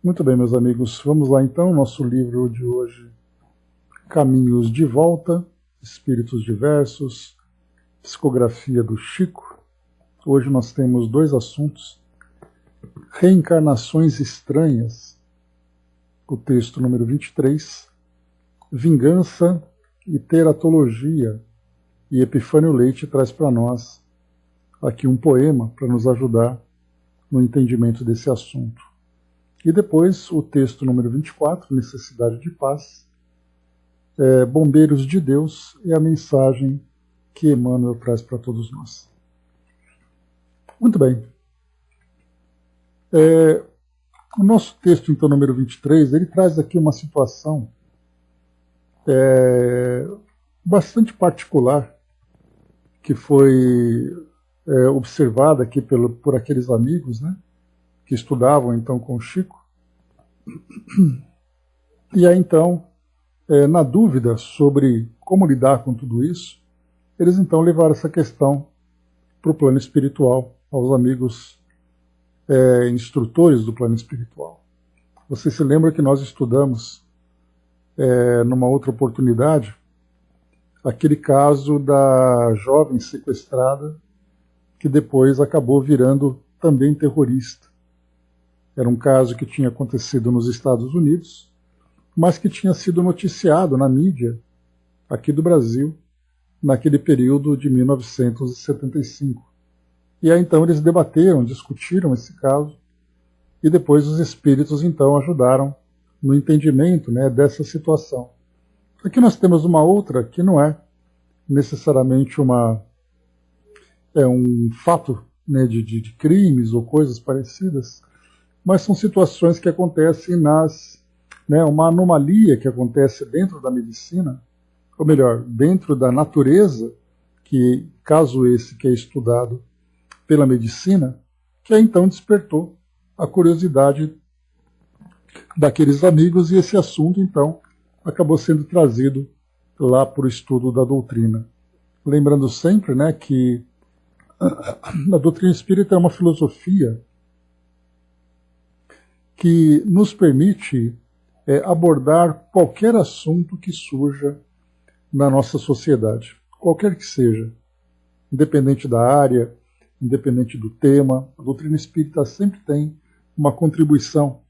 Muito bem, meus amigos, vamos lá então, nosso livro de hoje, Caminhos de Volta, Espíritos Diversos, Psicografia do Chico. Hoje nós temos dois assuntos, Reencarnações Estranhas, o texto número 23, Vingança e Teratologia, e Epifânio Leite traz para nós aqui um poema para nos ajudar no entendimento desse assunto. E depois o texto número 24, Necessidade de Paz, Bombeiros de Deus, e a mensagem que Emmanuel traz para todos nós. Muito bem. O nosso texto, então, número 23, ele traz aqui uma situação bastante particular, que foi observada aqui por aqueles amigos, né, que estudavam então com o Chico. E aí então, na dúvida sobre como lidar com tudo isso, eles então levaram essa questão para o plano espiritual, aos amigos instrutores do plano espiritual. Você se lembra que nós estudamos, numa outra oportunidade, aquele caso da jovem sequestrada que depois acabou virando também terrorista. Era um caso que tinha acontecido nos Estados Unidos, mas que tinha sido noticiado na mídia aqui do Brasil, naquele período de 1975. E aí então eles debateram, discutiram esse caso, e depois os espíritos então ajudaram no entendimento, né, dessa situação. Aqui nós temos uma outra que não é necessariamente um fato, né, de crimes ou coisas parecidas, mas são situações que acontecem uma anomalia que acontece dentro da medicina, ou melhor, dentro da natureza, que caso esse que é estudado pela medicina, que aí então despertou a curiosidade daqueles amigos, e esse assunto então acabou sendo trazido lá para o estudo da doutrina. Lembrando sempre, né, que a doutrina espírita é uma filosofia que nos permite abordar qualquer assunto que surja na nossa sociedade, qualquer que seja, independente da área, independente do tema. A doutrina espírita sempre tem uma contribuição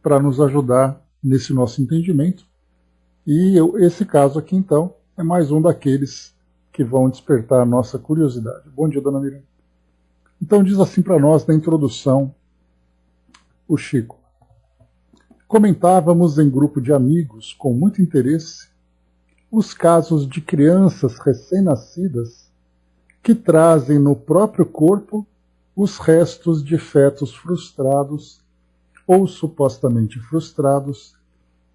para nos ajudar nesse nosso entendimento, e esse caso aqui então é mais um daqueles que vão despertar a nossa curiosidade. Bom dia, dona Miriam. Então diz assim para nós na introdução o Chico: comentávamos em grupo de amigos com muito interesse os casos de crianças recém-nascidas que trazem no próprio corpo os restos de fetos frustrados ou supostamente frustrados,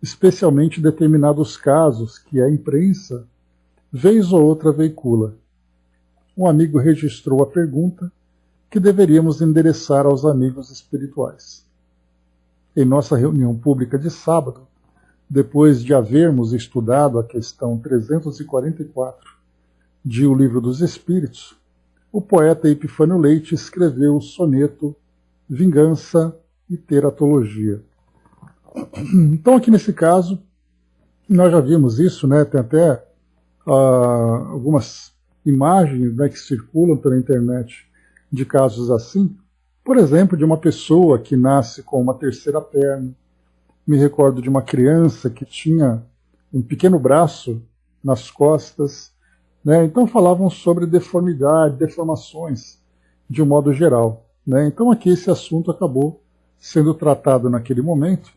especialmente determinados casos que a imprensa, vez ou outra, veicula. Um amigo registrou a pergunta que deveríamos endereçar aos amigos espirituais. Em nossa reunião pública de sábado, depois de havermos estudado a questão 344 de O Livro dos Espíritos, o poeta Epifânio Leite escreveu o soneto Vingança e Teratologia. Então aqui nesse caso, nós já vimos isso, né? Tem até algumas imagens, né, que circulam pela internet de casos assim. Por exemplo, de uma pessoa que nasce com uma terceira perna. Me recordo de uma criança que tinha um pequeno braço nas costas, né? Então falavam sobre deformidade, deformações, de um modo geral, né? Então aqui esse assunto acabou sendo tratado naquele momento,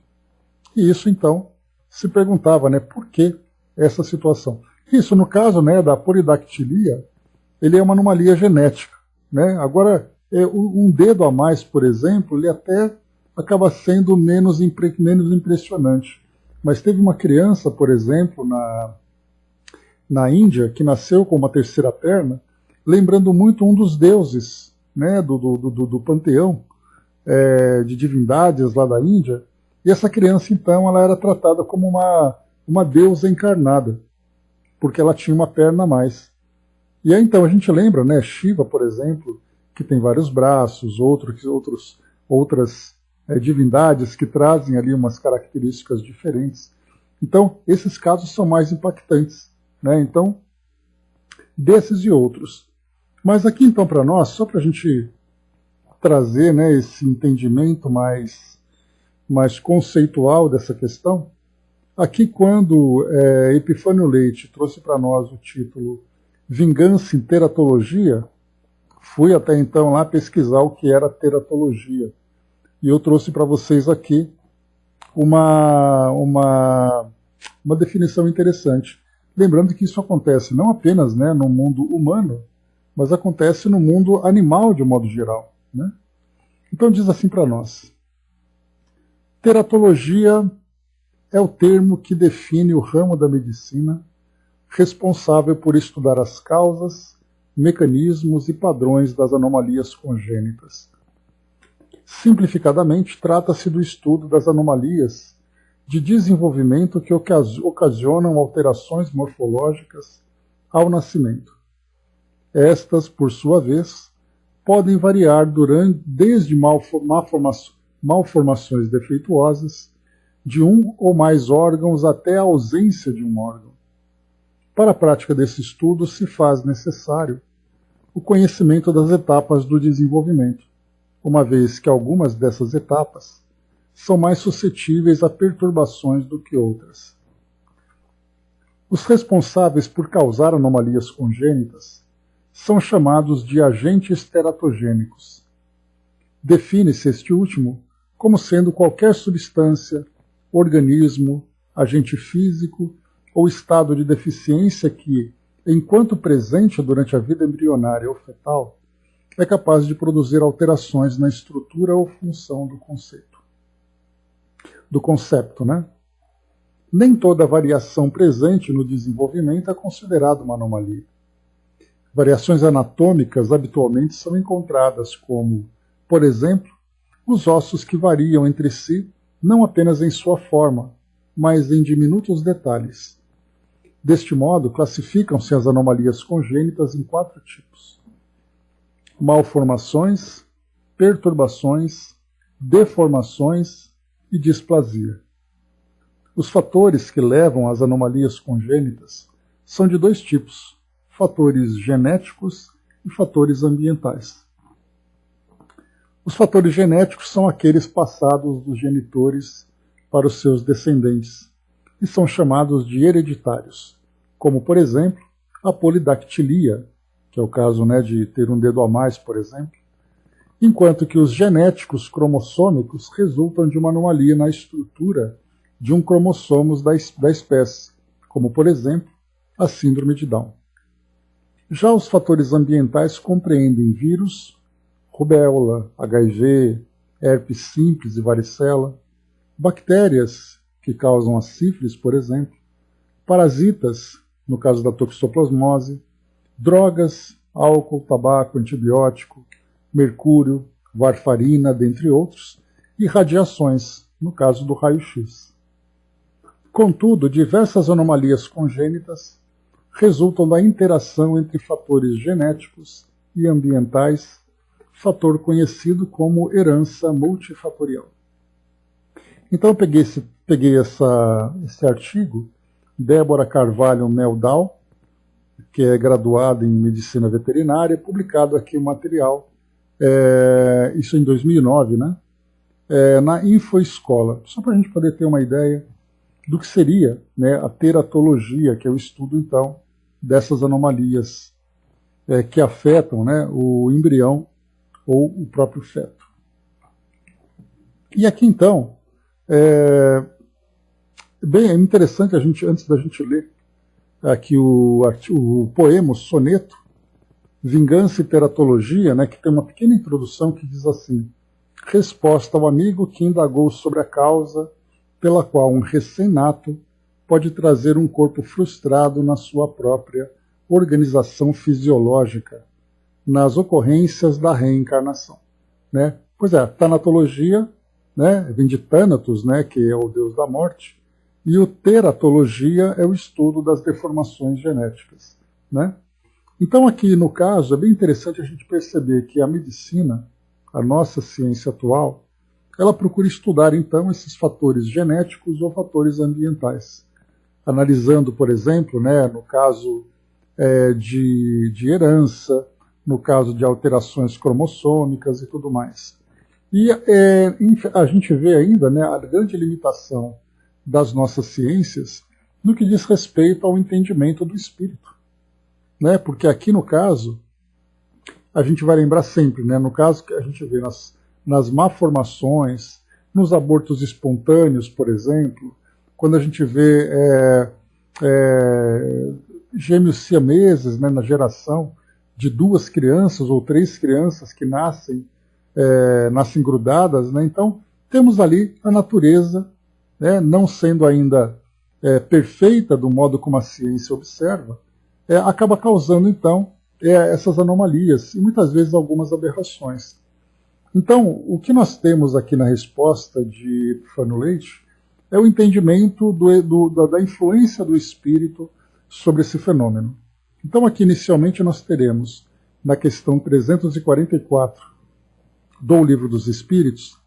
e isso então se perguntava, né, por que essa situação? Isso, no caso, né, da polidactilia, ele é uma anomalia genética, né? Agora, um dedo a mais, por exemplo, ele até acaba sendo menos impressionante. Mas teve uma criança, por exemplo, na Índia, que nasceu com uma terceira perna, lembrando muito um dos deuses, né, do panteão de divindades lá da Índia. E essa criança, então, ela era tratada como uma deusa encarnada, porque ela tinha uma perna a mais. E aí, então, a gente lembra, né, Shiva, por exemplo, que tem vários braços, outras divindades que trazem ali umas características diferentes. Então, esses casos são mais impactantes, né? Então, desses e outros. Mas aqui, então, para nós, só para a gente trazer, né, esse entendimento mais conceitual dessa questão, aqui quando Epifânio Leite trouxe para nós o título Vingança em Teratologia, fui até então lá pesquisar o que era teratologia. E eu trouxe para vocês aqui uma definição interessante. Lembrando que isso acontece não apenas, né, no mundo humano, mas acontece no mundo animal de um modo geral, né? Então diz assim para nós: teratologia é o termo que define o ramo da medicina responsável por estudar as causas, mecanismos e padrões das anomalias congênitas. Simplificadamente, trata-se do estudo das anomalias de desenvolvimento que ocasionam alterações morfológicas ao nascimento. Estas, por sua vez, podem variar desde malformações defeituosas de um ou mais órgãos até a ausência de um órgão. Para a prática desse estudo se faz necessário o conhecimento das etapas do desenvolvimento, uma vez que algumas dessas etapas são mais suscetíveis a perturbações do que outras. Os responsáveis por causar anomalias congênitas são chamados de agentes teratogênicos. Define-se este último como sendo qualquer substância, organismo, agente físico ou estado de deficiência que, enquanto presente durante a vida embrionária ou fetal, é capaz de produzir alterações na estrutura ou função do concepto, né? Nem toda variação presente no desenvolvimento é considerada uma anomalia. Variações anatômicas habitualmente são encontradas como, por exemplo, os ossos que variam entre si não apenas em sua forma, mas em diminutos detalhes. Deste modo, classificam-se as anomalias congênitas em 4 tipos: malformações, perturbações, deformações e displasia. Os fatores que levam às anomalias congênitas são de 2 tipos: fatores genéticos e fatores ambientais. Os fatores genéticos são aqueles passados dos genitores para os seus descendentes e são chamados de hereditários, como, por exemplo, a polidactilia, que é o caso, né, de ter um dedo a mais, por exemplo, enquanto que os genéticos cromossômicos resultam de uma anomalia na estrutura de um cromossomo da espécie, como, por exemplo, a síndrome de Down. Já os fatores ambientais compreendem vírus, rubéola, HIV, herpes simples e varicela, bactérias que causam a sífilis, por exemplo, parasitas, no caso da toxoplasmose, drogas, álcool, tabaco, antibiótico, mercúrio, varfarina, dentre outros, e radiações, no caso do raio-x. Contudo, diversas anomalias congênitas resultam da interação entre fatores genéticos e ambientais, fator conhecido como herança multifatorial. Então eu peguei esse artigo, Débora Carvalho Meldau, que é graduada em Medicina Veterinária, publicado aqui o material, isso em 2009, né? Na InfoEscola, só para a gente poder ter uma ideia do que seria, né, a teratologia, que é o estudo, então, dessas anomalias que afetam, né, o embrião ou o próprio feto. E aqui, então, é interessante, antes da gente ler aqui o poema, o soneto, Vingança e Teratologia, né, que tem uma pequena introdução que diz assim: resposta ao amigo que indagou sobre a causa pela qual um recém-nato pode trazer um corpo frustrado na sua própria organização fisiológica, nas ocorrências da reencarnação. Né? Pois é, tanatologia, né, vem de Thanatos, né, que é o deus da morte, e o teratologia é o estudo das deformações genéticas. Né? Então aqui, no caso, é bem interessante a gente perceber que a medicina, a nossa ciência atual, ela procura estudar então esses fatores genéticos ou fatores ambientais, analisando, por exemplo, né, no caso de herança, no caso de alterações cromossômicas e tudo mais. E a gente vê ainda, né, a grande limitação das nossas ciências no que diz respeito ao entendimento do espírito. Né? Porque aqui no caso, a gente vai lembrar sempre, né, no caso que a gente vê nas malformações, nos abortos espontâneos, por exemplo, quando a gente vê gêmeos siameses, né, na geração de 2 crianças ou 3 crianças que nascem grudadas, né? Então temos ali a natureza, né, não sendo ainda perfeita do modo como a ciência observa, acaba causando então essas anomalias e muitas vezes algumas aberrações. Então, o que nós temos aqui na resposta de Epifânio Leite é o entendimento da influência do espírito sobre esse fenômeno. Então, aqui inicialmente nós teremos, na questão 344 do Livro dos Espíritos,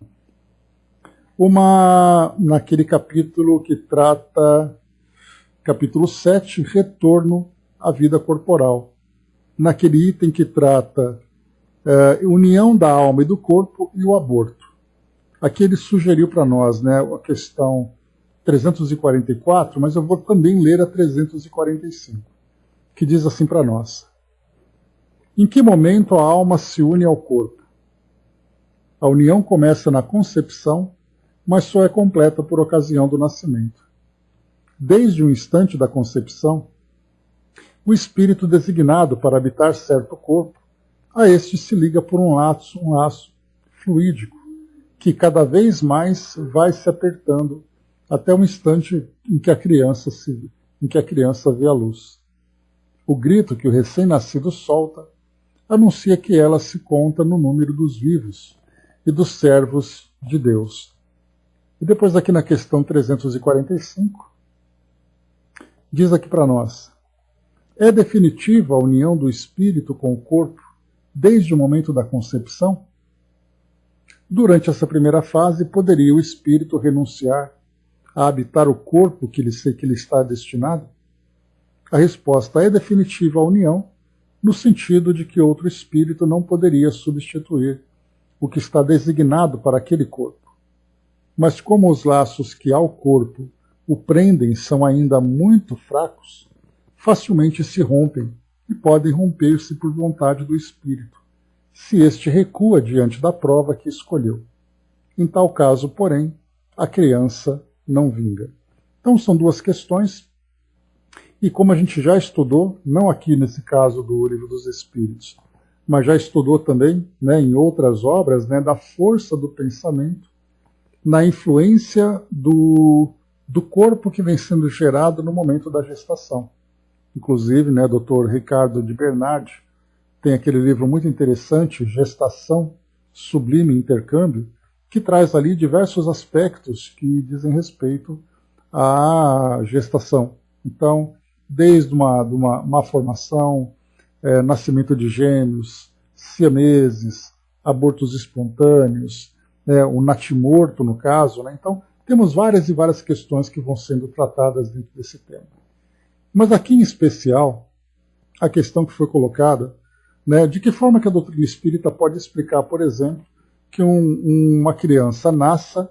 naquele capítulo que trata, capítulo 7, retorno à vida corporal. Naquele item que trata união da alma e do corpo e o aborto. Aqui ele sugeriu para nós, né, a questão 344, mas eu vou também ler a 345, que diz assim para nós: em que momento a alma se une ao corpo? A união começa na concepção, mas só é completa por ocasião do nascimento. Desde o instante da concepção, o espírito designado para habitar certo corpo, a este se liga por um laço fluídico, que cada vez mais vai se apertando até o instante em que a criança vê a luz. O grito que o recém-nascido solta anuncia que ela se conta no número dos vivos e dos servos de Deus. E depois aqui na questão 345, diz aqui para nós: é definitiva a união do espírito com o corpo desde o momento da concepção? Durante essa primeira fase, poderia o espírito renunciar a habitar o corpo que lhe está destinado? A resposta é definitiva a união, no sentido de que outro espírito não poderia substituir o que está designado para aquele corpo. Mas como os laços que ao corpo o prendem são ainda muito fracos, facilmente se rompem e podem romper-se por vontade do espírito, se este recua diante da prova que escolheu. Em tal caso, porém, a criança não vinga. Então são 2 questões, e como a gente já estudou, não aqui nesse caso do Livro dos Espíritos, mas já estudou também, né, em outras obras, né, da força do pensamento, na influência do corpo que vem sendo gerado no momento da gestação. Inclusive, né, Dr. Ricardo de Bernardi tem aquele livro muito interessante, Gestação, Sublime Intercâmbio, que traz ali diversos aspectos que dizem respeito à gestação. Então, desde uma formação, nascimento de gêmeos, siameses, abortos espontâneos, o natimorto no caso, né? Então, temos várias e várias questões que vão sendo tratadas dentro desse tema. Mas aqui em especial, a questão que foi colocada, né, de que forma que a doutrina espírita pode explicar, por exemplo, que uma criança nasça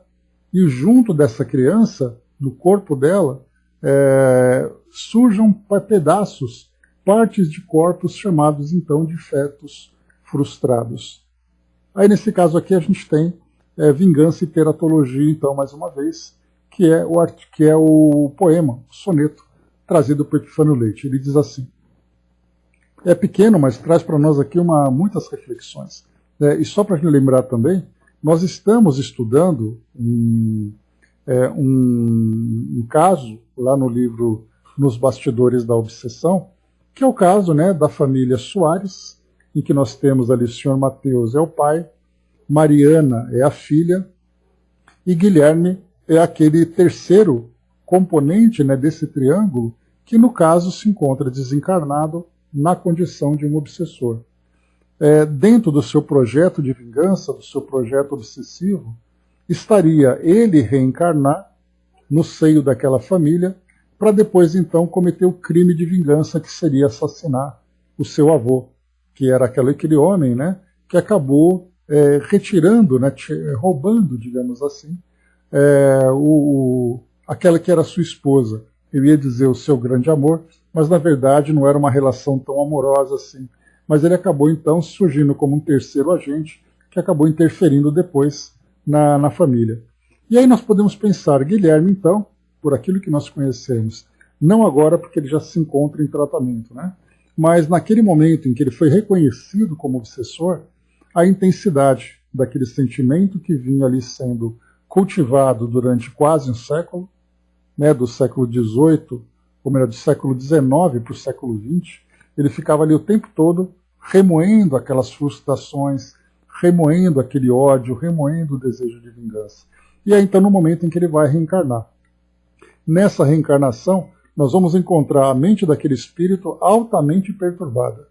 e junto dessa criança, no corpo dela, surjam pedaços, partes de corpos chamados então de fetos frustrados. Aí nesse caso aqui a gente tem Vingança e Teratologia, então mais uma vez, que é o poema, o soneto, trazido por Epifânio Leite. Ele diz assim: é pequeno, mas traz para nós aqui muitas reflexões. E só para a gente lembrar também, nós estamos estudando um caso lá no livro Nos Bastidores da Obsessão, que é o caso, né, da família Soares, em que nós temos ali o senhor Mateus é o pai, Mariana é a filha, e Guilherme é aquele terceiro componente, né, desse triângulo, que no caso se encontra desencarnado na condição de um obsessor. Dentro do seu projeto de vingança, do seu projeto obsessivo, estaria ele reencarnar no seio daquela família, para depois então cometer o crime de vingança, que seria assassinar o seu avô, que era aquele homem, né, que acabou retirando, né, roubando, digamos assim, aquela que era sua esposa. Eu ia dizer o seu grande amor, mas na verdade não era uma relação tão amorosa assim. Mas ele acabou então surgindo como um terceiro agente, que acabou interferindo depois na família. E aí nós podemos pensar, Guilherme então, por aquilo que nós conhecemos, não agora porque ele já se encontra em tratamento, né? Mas naquele momento em que ele foi reconhecido como obsessor, a intensidade daquele sentimento que vinha ali sendo cultivado durante quase um século, né, do século XVIII, ou melhor, do século XIX para o século XX, ele ficava ali o tempo todo remoendo aquelas frustrações, remoendo aquele ódio, remoendo o desejo de vingança. E aí então no momento em que ele vai reencarnar. Nessa reencarnação, nós vamos encontrar a mente daquele espírito altamente perturbada.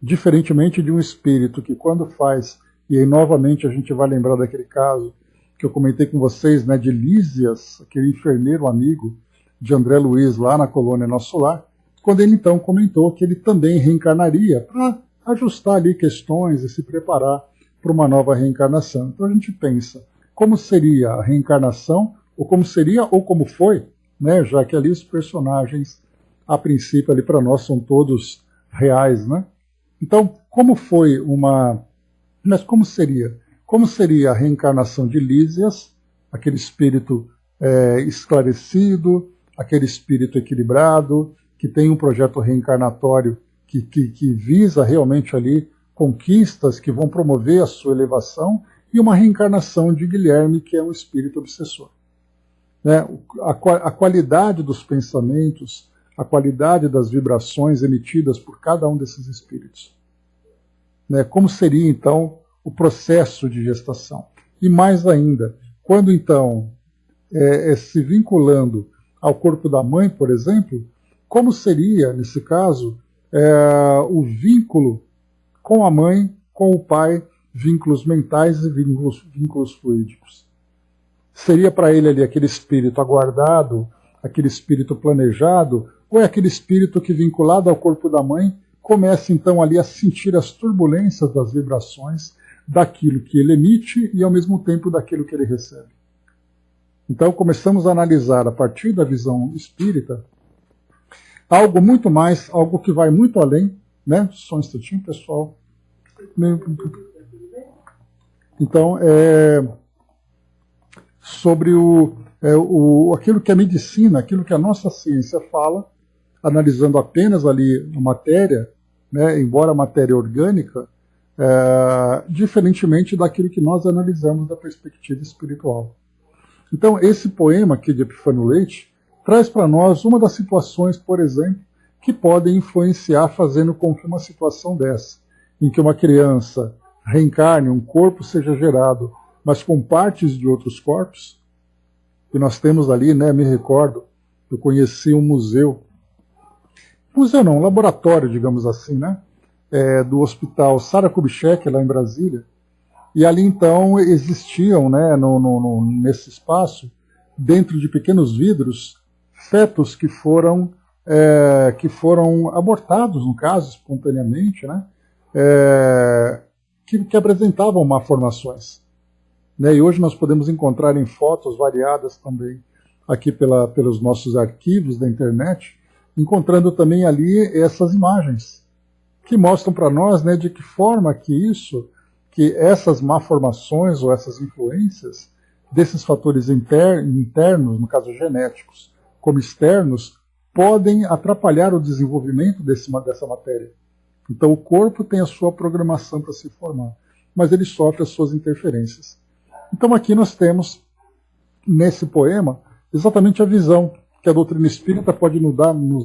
Diferentemente de um espírito que quando faz, e aí novamente a gente vai lembrar daquele caso que eu comentei com vocês, né, de Lísias, aquele enfermeiro amigo de André Luiz lá na colônia Nosso Lar, quando ele então comentou que ele também reencarnaria para ajustar ali questões e se preparar para uma nova reencarnação. Então a gente pensa, como seria a reencarnação, ou como seria, ou como foi, né, já que ali os personagens, a princípio ali para nós são todos reais, né? Então, como foi mas como seria? Como seria a reencarnação de Lísias, aquele espírito esclarecido, aquele espírito equilibrado, que tem um projeto reencarnatório que visa realmente ali conquistas que vão promover a sua elevação, e uma reencarnação de Guilherme, que é um espírito obsessor. Né? A qualidade dos pensamentos, a qualidade das vibrações emitidas por cada um desses espíritos. Né? Como seria, então, o processo de gestação? E mais ainda, quando, então, se vinculando ao corpo da mãe, por exemplo, como seria, nesse caso, o vínculo com a mãe, com o pai, vínculos mentais e vínculos fluídicos? Seria para ele ali aquele espírito aguardado, aquele espírito planejado, ou é aquele espírito que, vinculado ao corpo da mãe, começa então ali a sentir as turbulências das vibrações daquilo que ele emite e ao mesmo tempo daquilo que ele recebe? Então começamos a analisar a partir da visão espírita algo muito mais, algo que vai muito além, né? Só um instantinho, pessoal. Então, sobre aquilo que a medicina, aquilo que a nossa ciência fala, analisando apenas ali a matéria, né, embora a matéria orgânica, diferentemente daquilo que nós analisamos da perspectiva espiritual. Então, esse poema aqui de Epifânio Leite traz para nós uma das situações, por exemplo, que podem influenciar fazendo com que uma situação dessa, em que uma criança reencarne, um corpo seja gerado, mas com partes de outros corpos, que nós temos ali, né, me recordo, eu conheci um museu não, um laboratório, digamos assim, né, do hospital Sara Kubitschek, lá em Brasília, e ali então existiam, né, nesse espaço, dentro de pequenos vidros, fetos que foram abortados, no caso, espontaneamente, né, que apresentavam malformações. Né, e hoje nós podemos encontrar em fotos variadas também, aqui pelos nossos arquivos da internet, encontrando também ali essas imagens, que mostram para nós, né, de que forma que essas malformações ou essas influências desses fatores internos, no caso genéticos, como externos, podem atrapalhar o desenvolvimento dessa matéria. Então o corpo tem a sua programação para se formar, mas ele sofre as suas interferências. Então aqui nós temos, nesse poema, exatamente a visão que a doutrina espírita pode nos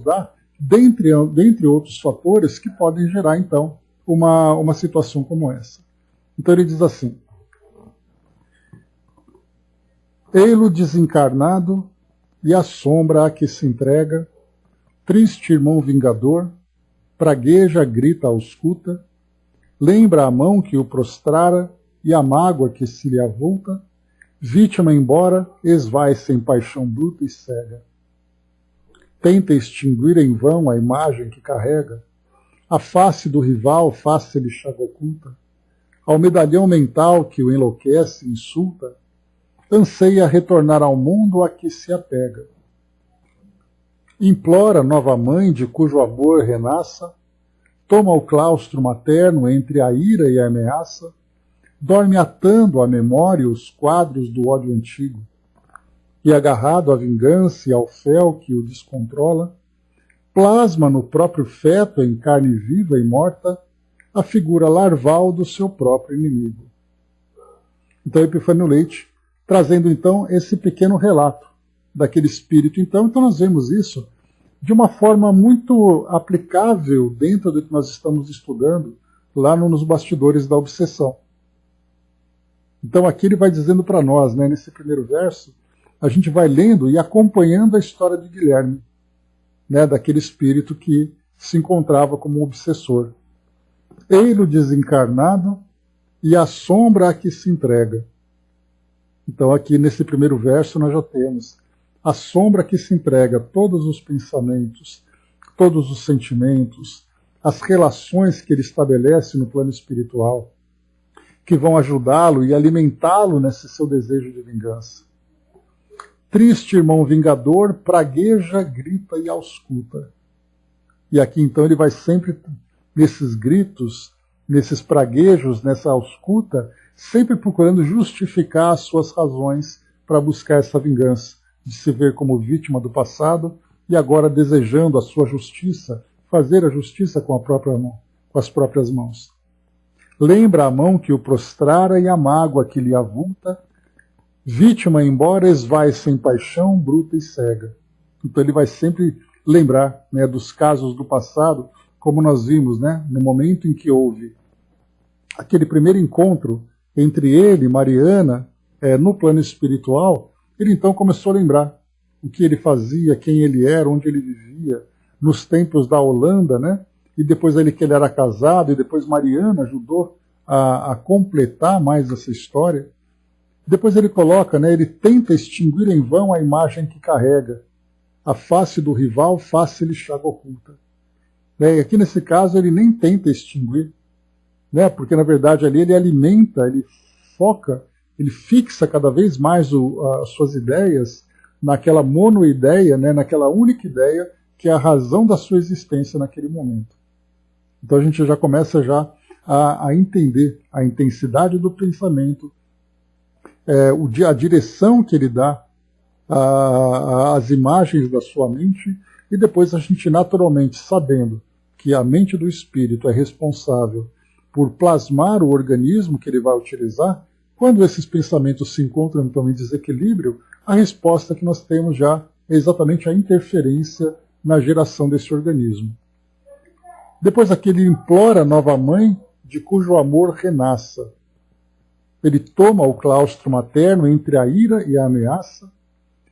dar dentre outros fatores que podem gerar, então, uma situação como essa. Então ele diz assim: ei-lo desencarnado e a sombra a que se entrega, triste irmão vingador, pragueja, grita, ausculta, lembra a mão que o prostrara e a mágoa que se lhe avulta, Vítima embora, esvai-se em paixão bruta e cega. Tenta extinguir em vão a imagem que carrega. A face do rival, face-lhe chaga oculta. Ao medalhão mental que o enlouquece e insulta, anseia retornar ao mundo a que se apega. Implora nova mãe de cujo amor renasça, toma o claustro materno entre a ira e a ameaça, dorme atando à memória os quadros do ódio antigo, e agarrado à vingança e ao fel que o descontrola, plasma no próprio feto, em carne viva e morta, a figura larval do seu próprio inimigo. Então, Epifânio Leite, trazendo então esse pequeno relato daquele espírito. Então nós vemos isso de uma forma muito aplicável dentro do que nós estamos estudando lá nos bastidores da obsessão. Então aqui ele vai dizendo para nós, né, nesse primeiro verso, a gente vai lendo e acompanhando a história de Guilherme, né, daquele espírito que se encontrava como um obsessor. Ei-lo desencarnado e a sombra a que se entrega. Então aqui nesse primeiro verso nós já temos a sombra que se entrega, todos os pensamentos, todos os sentimentos, as relações que ele estabelece no plano espiritual, que vão ajudá-lo e alimentá-lo nesse seu desejo de vingança. Triste irmão vingador, pragueja, grita e ausculta. E aqui então ele vai sempre, nesses gritos, nesses praguejos, nessa ausculta, sempre procurando justificar as suas razões para buscar essa vingança, de se ver como vítima do passado e agora desejando a sua justiça, fazer a justiça com a própria mão, com as próprias mãos. Lembra a mão que o prostrara e a mágoa que lhe avulta, vítima embora esvai-se em paixão bruta e cega. Então ele vai sempre lembrar, né, dos casos do passado, como nós vimos, né, no momento em que houve aquele primeiro encontro entre ele e Mariana, no plano espiritual, ele então começou a lembrar o que ele fazia, quem ele era, onde ele vivia, nos tempos da Holanda, né? E depois que ele era casado, e depois Mariana ajudou a completar mais essa história. Depois ele coloca, né, ele tenta extinguir em vão a imagem que carrega. A face do rival, face-lhe chaga oculta. E aqui nesse caso ele nem tenta extinguir, né, porque na verdade ali ele alimenta, ele foca, ele fixa cada vez mais as suas ideias naquela monoideia, né, naquela única ideia que é a razão da sua existência naquele momento. Então a gente já começa já a entender a intensidade do pensamento, a direção que ele dá às imagens da sua mente, e depois a gente naturalmente, sabendo que a mente do espírito é responsável por plasmar o organismo que ele vai utilizar, quando esses pensamentos se encontram então em desequilíbrio, a resposta que nós temos já é exatamente a interferência na geração desse organismo. Depois aqui ele implora a nova mãe de cujo amor renasça. Ele toma o claustro materno entre a ira e a ameaça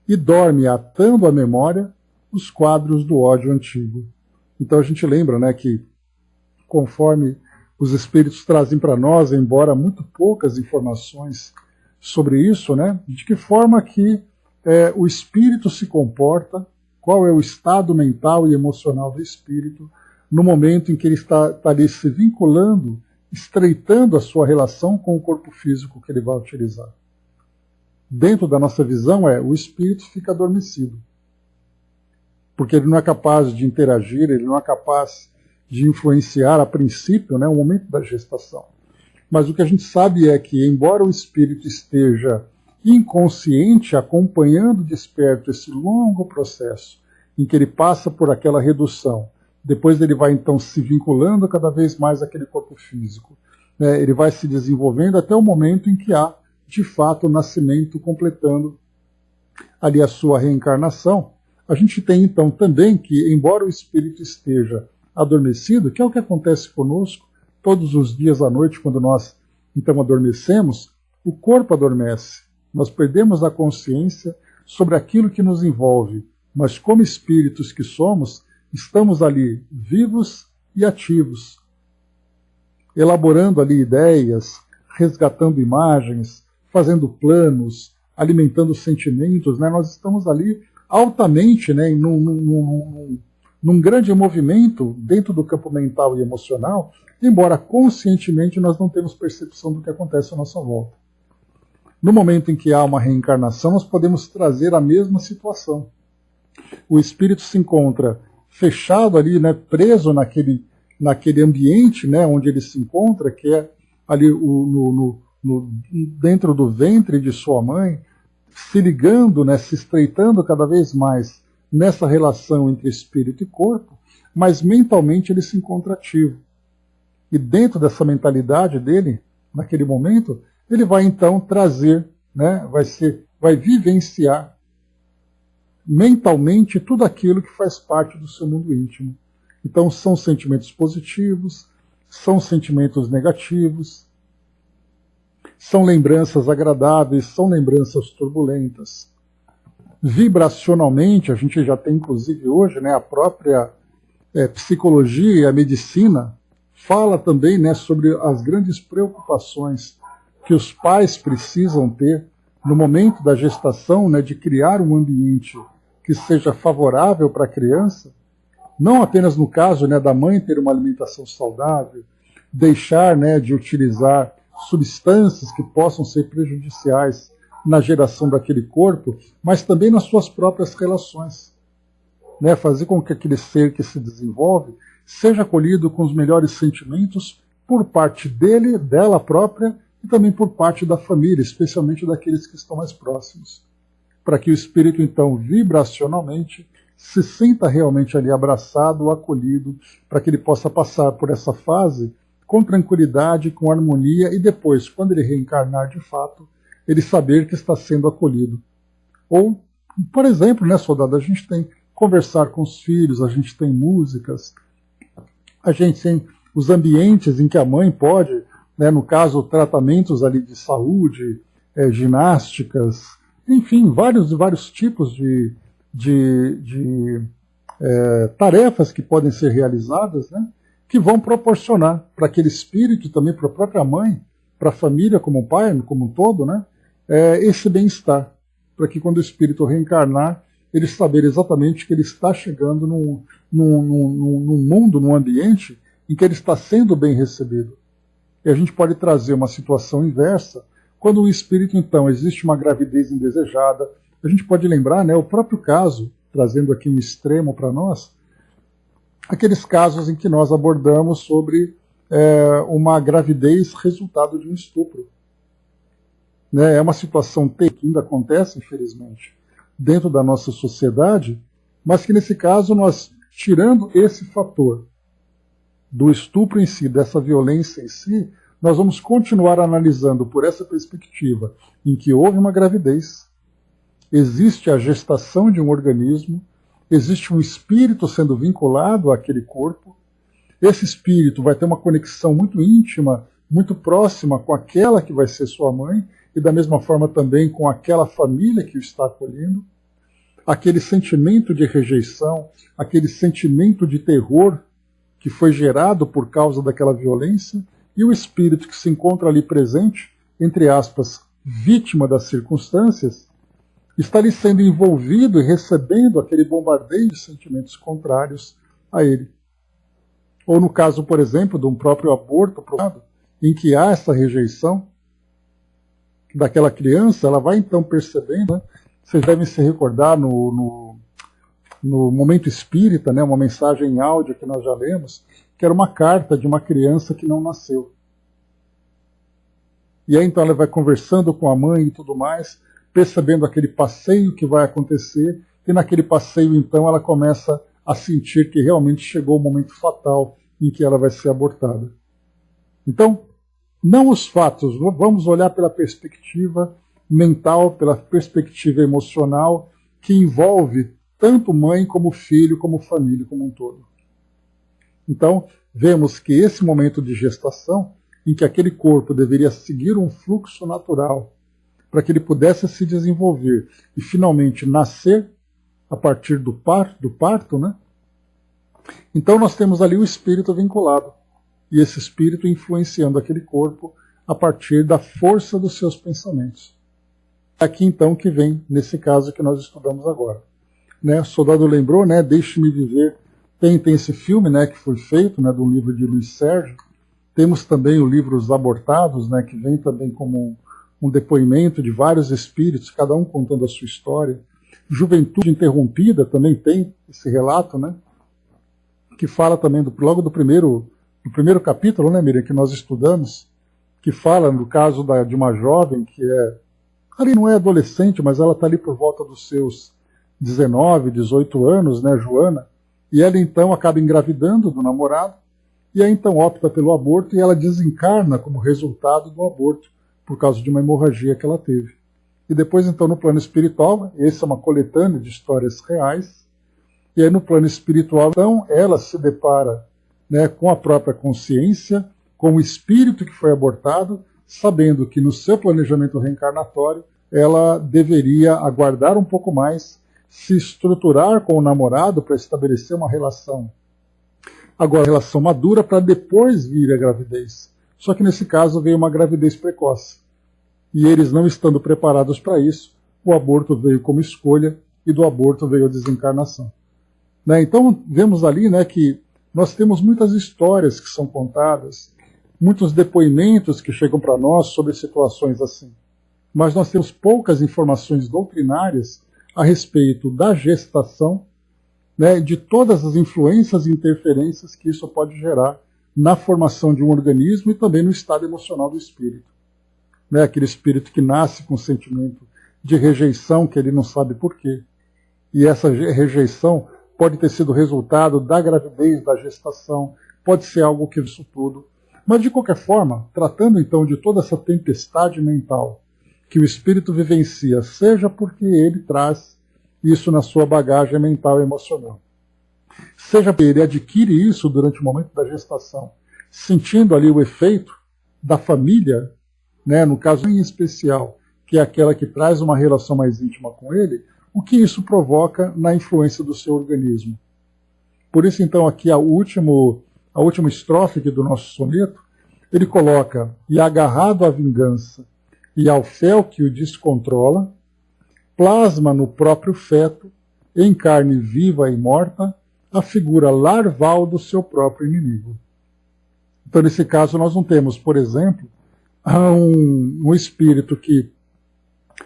e dorme atando à memória os quadros do ódio antigo. Então a gente lembra, né, que conforme os espíritos trazem para nós, embora muito poucas informações sobre isso, né, de que forma que o espírito se comporta, qual é o estado mental e emocional do espírito, no momento em que ele está ali se vinculando, estreitando a sua relação com o corpo físico que ele vai utilizar. Dentro da nossa visão o espírito fica adormecido, porque ele não é capaz de interagir, ele não é capaz de influenciar a princípio, né, o momento da gestação. Mas o que a gente sabe é que, embora o espírito esteja inconsciente, acompanhando desperto esse longo processo em que ele passa por aquela redução, depois ele vai então se vinculando cada vez mais àquele corpo físico, né, ele vai se desenvolvendo até o momento em que há, de fato, o nascimento completando ali a sua reencarnação. A gente tem então também que, embora o espírito esteja adormecido, que é o que acontece conosco todos os dias à noite, quando nós então adormecemos, o corpo adormece. Nós perdemos a consciência sobre aquilo que nos envolve, mas como espíritos que somos, estamos ali vivos e ativos, elaborando ali ideias, resgatando imagens, fazendo planos, alimentando os sentimentos, né? Nós estamos ali altamente, né, num grande movimento dentro do campo mental e emocional, embora conscientemente nós não temos percepção do que acontece à nossa volta. No momento em que há uma reencarnação, nós podemos trazer a mesma situação. O espírito se encontra fechado ali, né, preso naquele ambiente, né, onde ele se encontra, que é ali dentro do ventre de sua mãe, se ligando, né, se estreitando cada vez mais nessa relação entre espírito e corpo, mas mentalmente ele se encontra ativo. E dentro dessa mentalidade dele, naquele momento, ele vai então trazer, né, vai vivenciar mentalmente tudo aquilo que faz parte do seu mundo íntimo. Então são sentimentos positivos, são sentimentos negativos, são lembranças agradáveis, são lembranças turbulentas. Vibracionalmente, a gente já tem inclusive hoje, né, a própria psicologia e a medicina fala também, né, sobre as grandes preocupações que os pais precisam ter no momento da gestação, né, de criar um ambiente que seja favorável para a criança, não apenas no caso, né, da mãe ter uma alimentação saudável, deixar, né, de utilizar substâncias que possam ser prejudiciais na geração daquele corpo, mas também nas suas próprias relações. Né, fazer com que aquele ser que se desenvolve seja acolhido com os melhores sentimentos por parte dele, dela própria, e também por parte da família, especialmente daqueles que estão mais próximos. Para que o espírito, então, vibracionalmente, se sinta realmente ali abraçado, acolhido, para que ele possa passar por essa fase com tranquilidade, com harmonia, e depois, quando ele reencarnar de fato, ele saber que está sendo acolhido. Ou, por exemplo, né, soldado, a gente tem conversar com os filhos, a gente tem músicas, a gente tem os ambientes em que a mãe pode, né, no caso, tratamentos ali de saúde, ginásticas, enfim, vários tipos de tarefas que podem ser realizadas, né, que vão proporcionar para aquele espírito, também para a própria mãe, para a família como pai, como um todo, né, esse bem-estar, para que quando o espírito reencarnar, ele saber exatamente que ele está chegando num mundo, num ambiente em que ele está sendo bem recebido. E a gente pode trazer uma situação inversa, quando o espírito, então, existe uma gravidez indesejada. A gente pode lembrar, né, o próprio caso, trazendo aqui um extremo para nós, aqueles casos em que nós abordamos sobre uma gravidez resultado de um estupro. Né, é uma situação que ainda acontece, infelizmente, dentro da nossa sociedade, mas que nesse caso nós, tirando esse fator do estupro em si, dessa violência em si, nós vamos continuar analisando por essa perspectiva em que houve uma gravidez, existe a gestação de um organismo, existe um espírito sendo vinculado àquele corpo, esse espírito vai ter uma conexão muito íntima, muito próxima com aquela que vai ser sua mãe, e da mesma forma também com aquela família que o está acolhendo. Aquele sentimento de rejeição, aquele sentimento de terror que foi gerado por causa daquela violência, e o espírito que se encontra ali presente, entre aspas, vítima das circunstâncias, está ali sendo envolvido e recebendo aquele bombardeio de sentimentos contrários a ele. Ou no caso, por exemplo, de um próprio aborto, em que há essa rejeição daquela criança, ela vai então percebendo, né? Vocês devem se recordar no Momento Espírita, né, uma mensagem em áudio que nós já lemos, que era uma carta de uma criança que não nasceu. E aí então ela vai conversando com a mãe e tudo mais, percebendo aquele passeio que vai acontecer, e naquele passeio então ela começa a sentir que realmente chegou o momento fatal em que ela vai ser abortada. Então, não os fatos, vamos olhar pela perspectiva mental, pela perspectiva emocional, que envolve tanto mãe como filho, como família, como um todo. Então, vemos que esse momento de gestação, em que aquele corpo deveria seguir um fluxo natural, para que ele pudesse se desenvolver e finalmente nascer a partir do parto, né? Então nós temos ali o espírito vinculado, e esse espírito influenciando aquele corpo a partir da força dos seus pensamentos. Aqui então que vem, nesse caso que nós estudamos agora. Né? O soldado lembrou, né? Deixe-me viver. Tem esse filme, né, que foi feito, né, do livro de Luiz Sérgio. Temos também o livro Os Abortados, né, que vem também como um depoimento de vários espíritos, cada um contando a sua história. Juventude Interrompida também tem esse relato, né, que fala também logo do primeiro capítulo, né, Miriam, que nós estudamos, que fala no caso de uma jovem que ali não é adolescente, mas ela está ali por volta dos seus 19, 18 anos, né, Joana, e ela então acaba engravidando do namorado, e aí então opta pelo aborto e ela desencarna como resultado do aborto, por causa de uma hemorragia que ela teve. E depois então no plano espiritual, essa é uma coletânea de histórias reais, e aí no plano espiritual então ela se depara, né, com a própria consciência, com o espírito que foi abortado, sabendo que no seu planejamento reencarnatório ela deveria aguardar um pouco mais, se estruturar com o namorado para estabelecer uma relação. Agora, relação madura para depois vir a gravidez. Só que nesse caso veio uma gravidez precoce. E eles não estando preparados para isso, o aborto veio como escolha e do aborto veio a desencarnação. Né? Então, vemos ali, né, que nós temos muitas histórias que são contadas, muitos depoimentos que chegam para nós sobre situações assim. Mas nós temos poucas informações doutrinárias a respeito da gestação, né, de todas as influências e interferências que isso pode gerar na formação de um organismo e também no estado emocional do espírito. Né, aquele espírito que nasce com um sentimento de rejeição que ele não sabe por quê. E essa rejeição pode ter sido resultado da gravidez, da gestação, pode ser algo que isso tudo. Mas, de qualquer forma, tratando então de toda essa tempestade mental que o espírito vivencia, seja porque ele traz isso na sua bagagem mental e emocional, seja porque ele adquire isso durante o momento da gestação, sentindo ali o efeito da família, né, no caso em especial, que é aquela que traz uma relação mais íntima com ele, o que isso provoca na influência do seu organismo. Por isso, então, aqui a última estrofe aqui do nosso soneto, ele coloca: e agarrado à vingança e ao fel que o descontrola, plasma no próprio feto, em carne viva e morta, a figura larval do seu próprio inimigo. Então, nesse caso, nós não temos, por exemplo, um espírito que,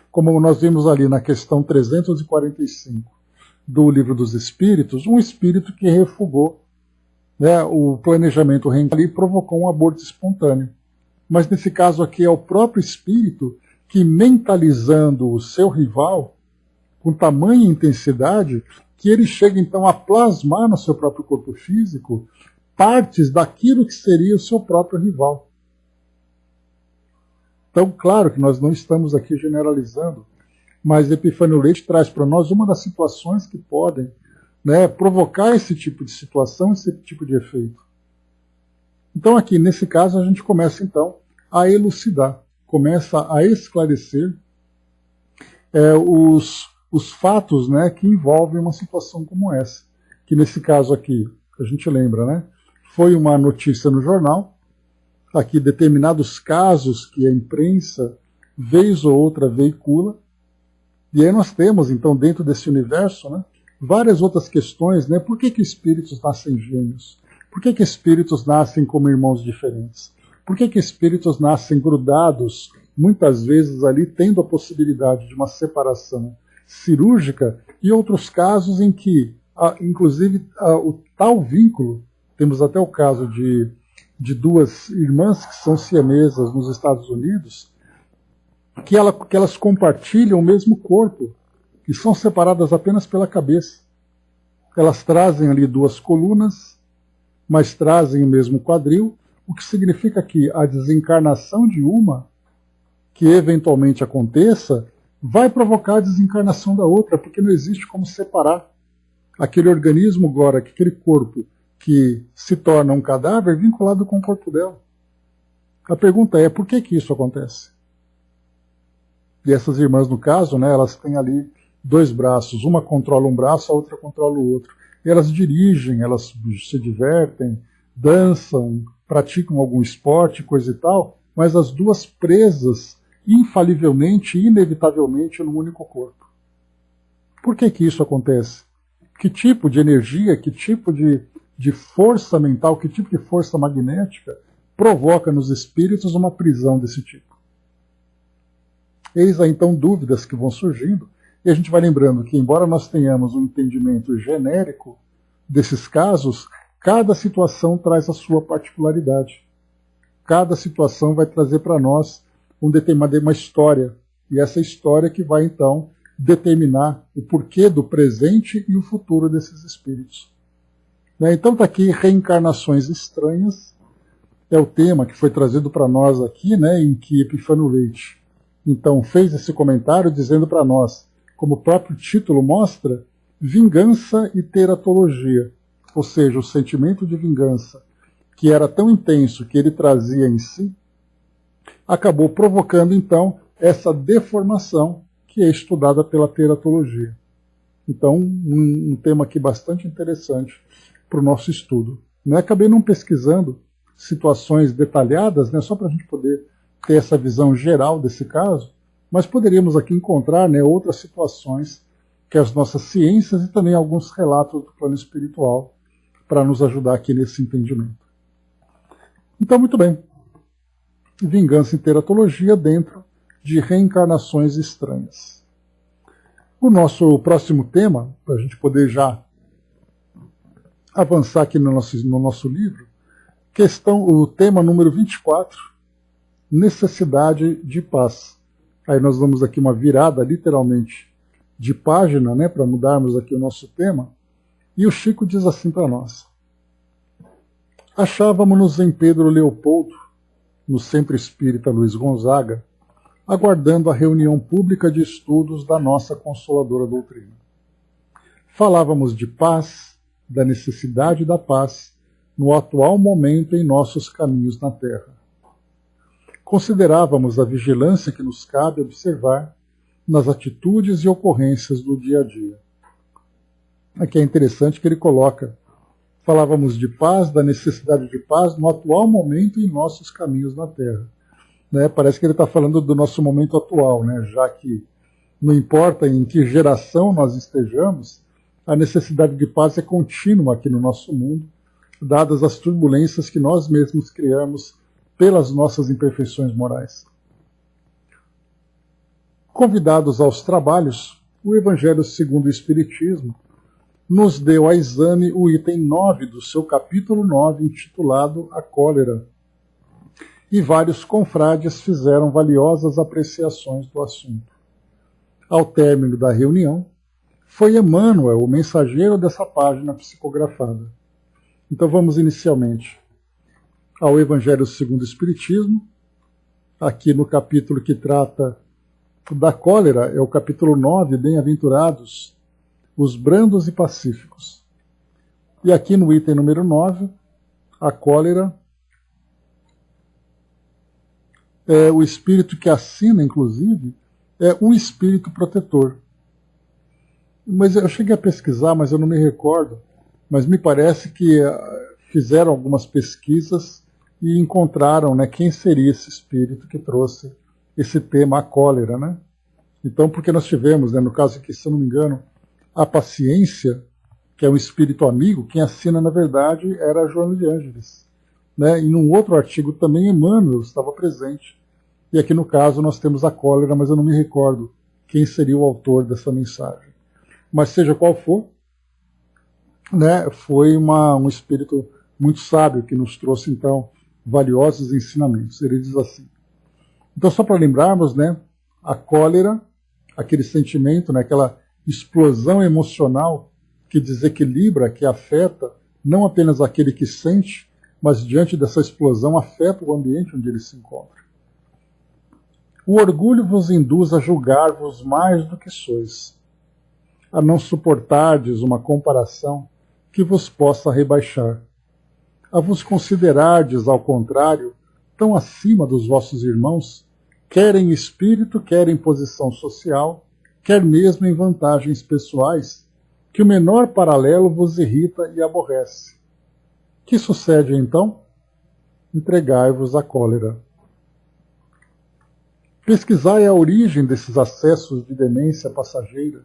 como nós vimos ali na questão 345 do Livro dos Espíritos, um espírito que refugou, né, o planejamento reencarnatório e provocou um aborto espontâneo. Mas nesse caso aqui é o próprio espírito que, mentalizando o seu rival com tamanha intensidade, que ele chega então a plasmar no seu próprio corpo físico partes daquilo que seria o seu próprio rival. Então, claro que nós não estamos aqui generalizando, mas Epifânio Leite traz para nós uma das situações que podem, né, provocar esse tipo de situação, esse tipo de efeito. Então aqui, nesse caso, a gente começa então a elucidar, começa a esclarecer os fatos, né, que envolvem uma situação como essa. Que nesse caso aqui, a gente lembra, né, foi uma notícia no jornal, aqui determinados casos que a imprensa, vez ou outra, veicula, e aí nós temos, então, dentro desse universo, né, várias outras questões, né, por que espíritos nascem gêmeos? Por que espíritos nascem como irmãos diferentes? Por que espíritos nascem grudados, muitas vezes ali tendo a possibilidade de uma separação cirúrgica, e outros casos em que, inclusive, o tal vínculo, temos até o caso de duas irmãs que são siamesas nos Estados Unidos, que elas compartilham o mesmo corpo e são separadas apenas pela cabeça. Elas trazem ali duas colunas, mas trazem o mesmo quadril, o que significa que a desencarnação de uma, que eventualmente aconteça, vai provocar a desencarnação da outra, porque não existe como separar aquele organismo agora, aquele corpo que se torna um cadáver vinculado com o corpo dela. A pergunta é, por que isso acontece? E essas irmãs, no caso, né, elas têm ali dois braços, uma controla um braço, a outra controla o outro. E elas dirigem, elas se divertem, dançam, praticam algum esporte, coisa e tal, mas as duas presas infalivelmente, inevitavelmente, num único corpo. Por que isso acontece? Que tipo de energia, que tipo de força mental, que tipo de força magnética provoca nos espíritos uma prisão desse tipo? Eis aí então dúvidas que vão surgindo, e a gente vai lembrando que, embora nós tenhamos um entendimento genérico desses casos, cada situação traz a sua particularidade. Cada situação vai trazer para nós uma história, e essa história que vai então determinar o porquê do presente e o futuro desses espíritos. Então está aqui reencarnações estranhas, é o tema que foi trazido para nós aqui, em que Epifânio Leite então fez esse comentário dizendo para nós, como o próprio título mostra, vingança e teratologia, ou seja, o sentimento de vingança, que era tão intenso que ele trazia em si, acabou provocando então essa deformação que é estudada pela teratologia. Então, um tema aqui bastante interessante para o nosso estudo. Acabei não pesquisando situações detalhadas, só para a gente poder ter essa visão geral desse caso, mas poderíamos aqui encontrar outras situações que as nossas ciências e também alguns relatos do plano espiritual para nos ajudar aqui nesse entendimento. Então, muito bem. Vingança e teratologia dentro de reencarnações estranhas. O nosso próximo tema, para a gente poder já avançar aqui no nosso livro, o tema número 24, necessidade de paz. Aí nós damos aqui uma virada, literalmente, de página, para mudarmos aqui o nosso tema, e o Chico diz assim para nós: achávamos-nos em Pedro Leopoldo, no Centro Espírita Luiz Gonzaga, aguardando a reunião pública de estudos da nossa Consoladora Doutrina. Falávamos de paz, da necessidade da paz, no atual momento em nossos caminhos na Terra. Considerávamos a vigilância que nos cabe observar nas atitudes e ocorrências do dia a dia. Aqui é interessante que ele coloca: falávamos de paz, da necessidade de paz no atual momento em nossos caminhos na Terra. Parece que ele está falando do nosso momento atual, já que não importa em que geração nós estejamos, a necessidade de paz é contínua aqui no nosso mundo, dadas as turbulências que nós mesmos criamos pelas nossas imperfeições morais. Convidados aos trabalhos, o Evangelho segundo o Espiritismo nos deu a exame o item 9 do seu capítulo 9, intitulado A Cólera, e vários confrades fizeram valiosas apreciações do assunto. Ao término da reunião, foi Emmanuel o mensageiro dessa página psicografada. Então vamos inicialmente ao Evangelho segundo o Espiritismo, aqui no capítulo que trata da cólera, é o capítulo 9, Bem-aventurados os brandos e pacíficos. E aqui no item número 9, a cólera é o espírito que assina, inclusive, é um espírito protetor. Mas eu cheguei a pesquisar, mas eu não me recordo, mas me parece que fizeram algumas pesquisas e encontraram quem seria esse espírito que trouxe esse tema, a cólera. Então, porque nós tivemos, no caso aqui, se eu não me engano, a paciência, que é um espírito amigo, quem assina, na verdade, era João de Ângeles. E num outro artigo também, Emmanuel estava presente. E aqui, no caso, nós temos a cólera, mas eu não me recordo quem seria o autor dessa mensagem. Mas seja qual for, foi um espírito muito sábio que nos trouxe, então, valiosos ensinamentos. Ele diz assim: então, só para lembrarmos, a cólera, aquele sentimento, aquela explosão emocional que desequilibra, que afeta não apenas aquele que sente, mas diante dessa explosão afeta o ambiente onde ele se encontra. O orgulho vos induz a julgar-vos mais do que sois, a não suportardes uma comparação que vos possa rebaixar, a vos considerardes, ao contrário, tão acima dos vossos irmãos, quer em espírito, quer em posição social, quer mesmo em vantagens pessoais, que o menor paralelo vos irrita e aborrece. Que sucede então? Entregai-vos à cólera. Pesquisai a origem desses acessos de demência passageira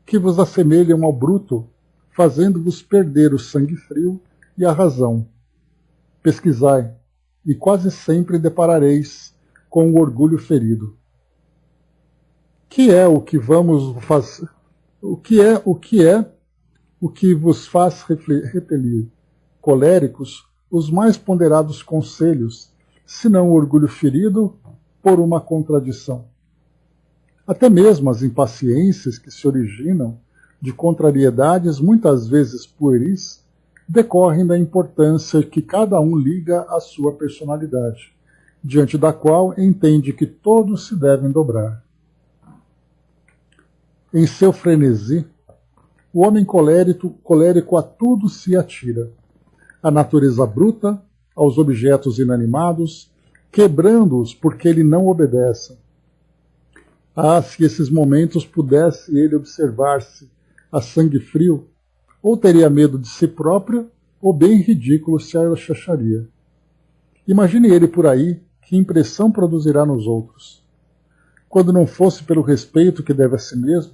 que vos assemelham ao bruto, fazendo-vos perder o sangue frio e a razão. Pesquisai, e quase sempre deparareis com o orgulho ferido. Que é o que vamos fazer? O que vos faz repelir, coléricos, os mais ponderados conselhos, senão o orgulho ferido por uma contradição. Até mesmo as impaciências que se originam de contrariedades muitas vezes pueris decorrem da importância que cada um liga à sua personalidade, diante da qual entende que todos se devem dobrar. Em seu frenesi, o homem colérico a tudo se atira, à natureza bruta, aos objetos inanimados, quebrando-os porque ele não obedece. Ah, se esses momentos pudesse ele observar-se a sangue frio, ou teria medo de si próprio, ou bem ridículo se acharia. Imagine ele por aí, que impressão produzirá nos outros. Quando não fosse pelo respeito que deve a si mesmo,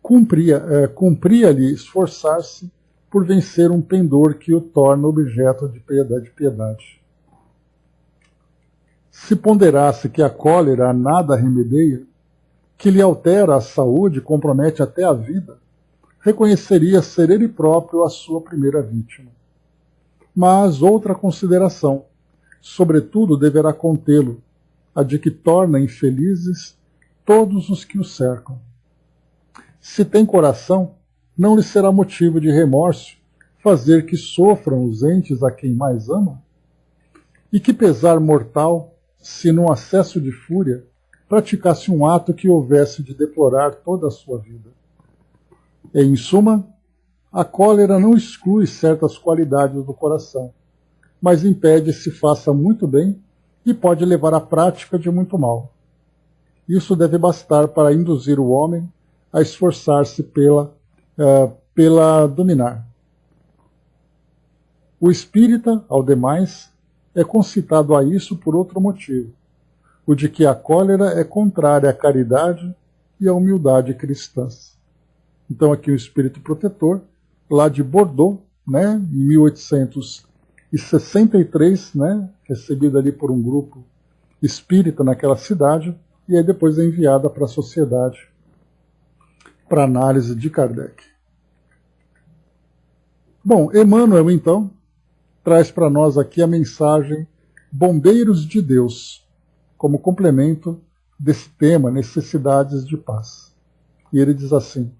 cumpria-lhe esforçar-se por vencer um pendor que o torna objeto de piedade. Se ponderasse que a cólera a nada remedeia, que lhe altera a saúde e compromete até a vida, reconheceria ser ele próprio a sua primeira vítima. Mas outra consideração, sobretudo, deverá contê-lo, a de que torna infelizes todos os que o cercam. Se tem coração, não lhe será motivo de remorso fazer que sofram os entes a quem mais ama? E que pesar mortal, se num acesso de fúria, praticasse um ato que houvesse de deplorar toda a sua vida. Em suma, a cólera não exclui certas qualidades do coração, mas impede se faça muito bem e pode levar à prática de muito mal. Isso deve bastar para induzir o homem a esforçar-se pela dominar. O espírita, ao demais, é concitado a isso por outro motivo, o de que a cólera é contrária à caridade e à humildade cristãs. Então aqui o espírito protetor, lá de Bordeaux, em 1863, recebido ali por um grupo espírita naquela cidade, e aí depois é enviada para a sociedade para análise de Kardec. Bom, Emmanuel, então, traz para nós aqui a mensagem Bombeiros de Deus, como complemento desse tema, necessidades de paz. E ele diz assim: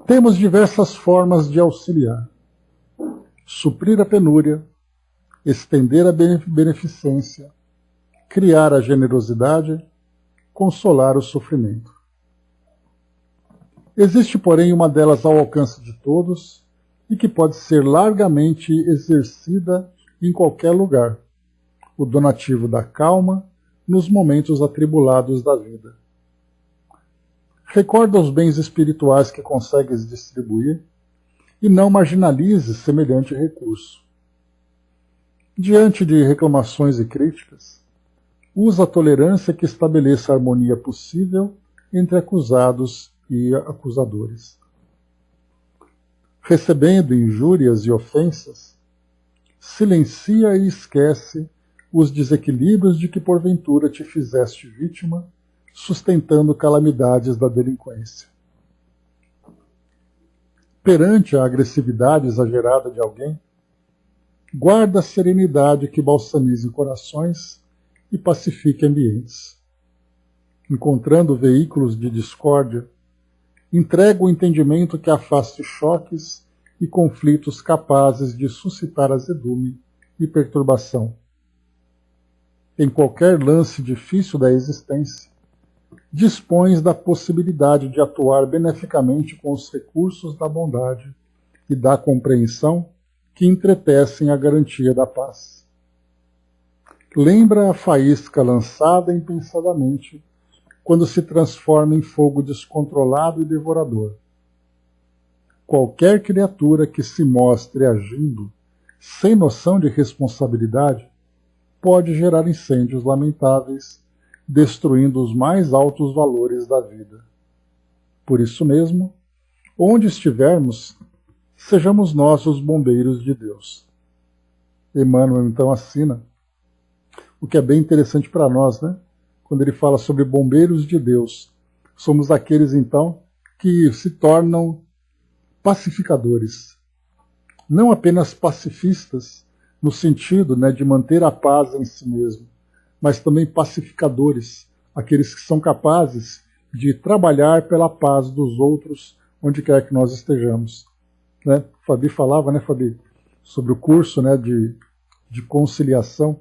temos diversas formas de auxiliar, suprir a penúria, estender a beneficência, criar a generosidade, consolar o sofrimento. Existe, porém, uma delas ao alcance de todos e que pode ser largamente exercida em qualquer lugar, o donativo da calma nos momentos atribulados da vida. Recorda os bens espirituais que consegues distribuir e não marginalize semelhante recurso. Diante de reclamações e críticas, usa a tolerância que estabeleça a harmonia possível entre acusados e acusadores. Recebendo injúrias e ofensas, silencia e esquece os desequilíbrios de que porventura te fizeste vítima, sustentando calamidades da delinquência. Perante a agressividade exagerada de alguém, guarda a serenidade que balsamize corações e pacifique ambientes. Encontrando veículos de discórdia, entrega o entendimento que afaste choques e conflitos capazes de suscitar azedume e perturbação. Em qualquer lance difícil da existência, dispões da possibilidade de atuar beneficamente com os recursos da bondade e da compreensão que entretecem a garantia da paz. Lembra a faísca lançada impensadamente quando se transforma em fogo descontrolado e devorador. Qualquer criatura que se mostre agindo sem noção de responsabilidade pode gerar incêndios lamentáveis, destruindo os mais altos valores da vida. Por isso mesmo, onde estivermos, sejamos nós os bombeiros de Deus. Emmanuel então assina, o que é bem interessante para nós, né? Quando ele fala sobre bombeiros de Deus. Somos aqueles então que se tornam pacificadores. Não apenas pacifistas, no sentido, né, de manter a paz em si mesmo, mas também pacificadores, aqueles que são capazes de trabalhar pela paz dos outros, onde quer que nós estejamos. Né? Fabi falava, né, Fabi, sobre o curso, né, de conciliação,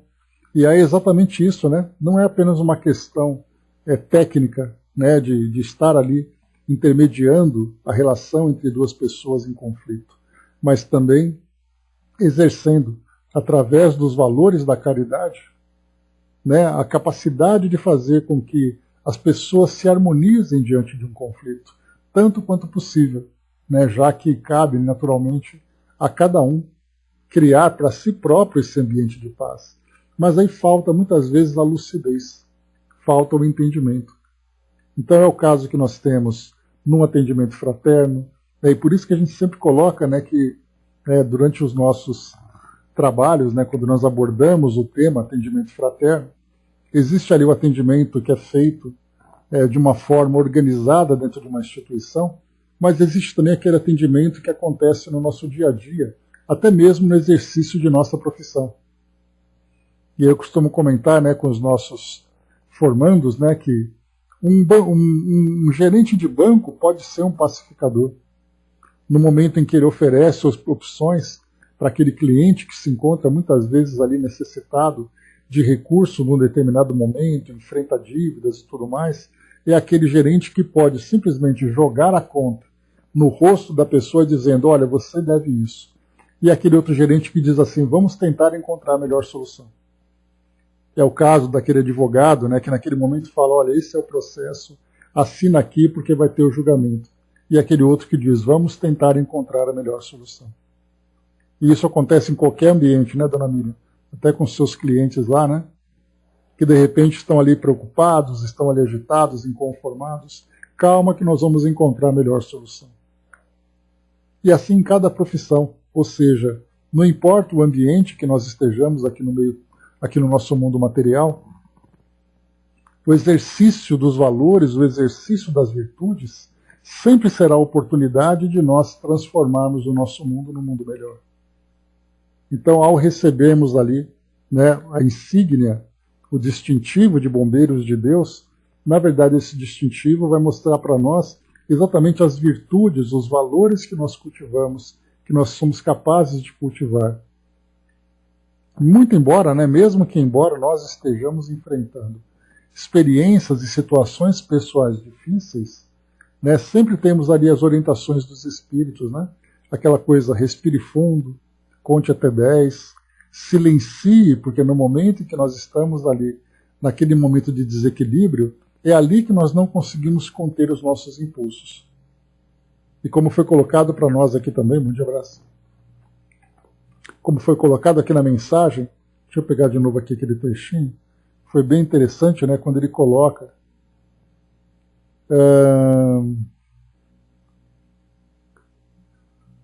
e é exatamente isso, né? Não é apenas uma questão técnica, né, de estar ali intermediando a relação entre duas pessoas em conflito, mas também exercendo, através dos valores da caridade, né, a capacidade de fazer com que as pessoas se harmonizem diante de um conflito, tanto quanto possível, né, já que cabe naturalmente a cada um criar para si próprio esse ambiente de paz. Mas aí falta muitas vezes a lucidez, falta o entendimento. Então é o caso que nós temos num atendimento fraterno, e por isso que a gente sempre coloca, né, que durante os nossos trabalhos, né, quando nós abordamos o tema atendimento fraterno, existe ali o atendimento que é feito de uma forma organizada dentro de uma instituição, mas existe também aquele atendimento que acontece no nosso dia a dia, até mesmo no exercício de nossa profissão. E eu costumo comentar, né, com os nossos formandos, né, que um gerente de banco pode ser um pacificador. No momento em que ele oferece opções para aquele cliente que se encontra muitas vezes ali necessitado de recurso num determinado momento, enfrenta dívidas e tudo mais, é aquele gerente que pode simplesmente jogar a conta no rosto da pessoa dizendo, olha, você deve isso. E aquele outro gerente que diz assim, vamos tentar encontrar a melhor solução. É o caso daquele advogado, né, que naquele momento fala, olha, esse é o processo, assina aqui porque vai ter o julgamento. E aquele outro que diz, vamos tentar encontrar a melhor solução. E isso acontece em qualquer ambiente, né, dona Miriam? Até com seus clientes lá, né? Que de repente estão ali preocupados, estão ali agitados, inconformados. Calma que nós vamos encontrar a melhor solução. E assim em cada profissão, ou seja, não importa o ambiente que nós estejamos aqui no nosso mundo material, o exercício dos valores, o exercício das virtudes, sempre será a oportunidade de nós transformarmos o nosso mundo num mundo melhor. Então, ao recebermos ali, né, a insígnia, o distintivo de bombeiros de Deus, na verdade esse distintivo vai mostrar para nós exatamente as virtudes, os valores que nós cultivamos, que nós somos capazes de cultivar. Muito embora, né, mesmo que embora nós estejamos enfrentando experiências e situações pessoais difíceis, né, sempre temos ali as orientações dos espíritos, né? Aquela coisa, respire fundo, conte até 10, silencie, porque no momento em que nós estamos ali, naquele momento de desequilíbrio, é ali que nós não conseguimos conter os nossos impulsos. E como foi colocado para nós aqui também, muito abraço. Como foi colocado aqui na mensagem, deixa eu pegar de novo aqui aquele trechinho, foi bem interessante, né, quando ele coloca